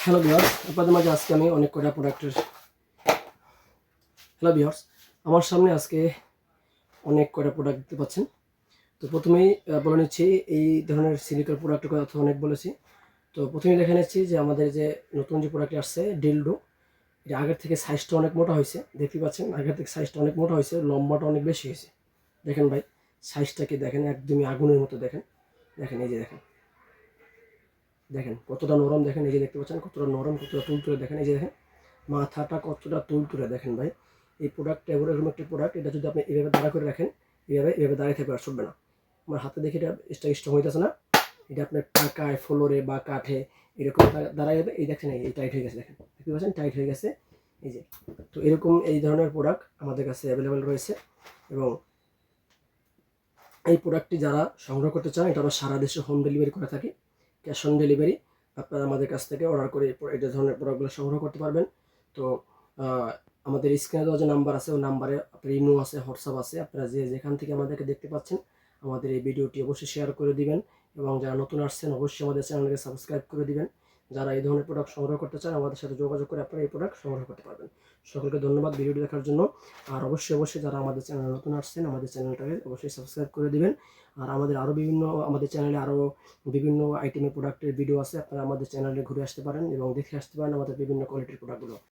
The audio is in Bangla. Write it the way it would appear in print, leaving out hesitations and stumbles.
হ্যালো ভিউয়ার্স, আপনাদের মাঝে আজকে আমি অনেক কটা প্রোডাক্টের হ্যালো ভিউয়ার্স, আমার সামনে আজকে অনেক কটা প্রোডাক্ট দেখতে পাচ্ছেন। তো প্রথমেই বলে নিচ্ছি এই ধরনের সিলিকন প্রোডাক্টের কথা অনেক বলেছি। তো প্রথমেই দেখে নিচ্ছি যে আমাদের যে নতুন যে প্রোডাক্টটি আসছে ডিলডো, এটা আগের থেকে সাইজটা অনেক মোটা হয়েছে। দেখতে পাচ্ছেন আগের থেকে সাইজটা অনেক মোটা হয়েছে, লম্বাটা অনেক বেশি হয়েছে। দেখেন ভাই, সাইজটাকে দেখেন, একদমই আগুনের মতো। দেখেন দেখেন এই যে দেখেন দেখেন কতটা নরম। দেখেন এই যে দেখতে পাচ্ছেন কতটা নরম, কতটা তুলতুলে। দেখেন এই যে দেখেন মাথাটা কতটা তুলতুলে। দেখেন ভাই, এই প্রোডাক্টটা এরকম একটি প্রোডাক্ট, এটা যদি আপনি এভাবে দাঁড়া করে রাখেন, এভাবে দাঁড়িয়ে থাকবে আর ছুটবে না। আমার হাতে দেখে এটা স্ট্রং হইতেছে না। এটা আপনার টাকায় ফ্লোরে বা কাঠে এরকম দাঁড়ায় যাবে। এই দেখছেন এই টাইট হয়ে গেছে। দেখেন দেখতে পাচ্ছেন টাইট হয়ে গেছে এই যে। তো এরকম এই ধরনের প্রোডাক্ট আমাদের কাছে অ্যাভেলেবেল রয়েছে, এবং এই প্রোডাক্টটি যারা সংগ্রহ করতে চান এটা আমরা সারা দেশে হোম ডেলিভারি করে থাকি। ক্যাশ অন ডেলিভারি আপনারা আমাদের কাছ থেকে অর্ডার করে এটা ধরনের প্রোডাক্টগুলো সংগ্রহ করতে পারবেন। তো আমাদের স্ক্রিনে দেওয়া যে নাম্বার আছে ওই নাম্বারে আপনার ইমো আছে, হোয়াটসঅ্যাপ আছে। আপনারা যেখান থেকে আমাদেরকে দেখতে পাচ্ছেন আমাদের এই ভিডিওটি অবশ্যই শেয়ার করে দিবেন, এবং যারা নতুন আসছেন অবশ্যই আমাদের চ্যানেলকে সাবস্ক্রাইব করে দিবেন। যারা এই ধরনের প্রোডাক্ট সংগ্রহ করতে চান আমাদের সাথে যোগাযোগ করে আপনারা এই প্রোডাক্ট সংগ্রহ করতে পারবেন। সকলকে ধন্যবাদ ভিডিওটি দেখার জন্য। আর অবশ্যই যারা আমাদের চ্যানেলে নতুন আসছেন আমাদের চ্যানেলটাকে অবশ্যই সাবস্ক্রাইব করে দিবেন। আর আমাদের চ্যানেলে আরও বিভিন্ন আইটেমের প্রোডাক্টের ভিডিও আছে, আপনারা আমাদের চ্যানেলে ঘুরে আসতে পারেন এবং দেখে আসতে পারেন আমাদের বিভিন্ন কোয়ালিটির প্রোডাক্টগুলো।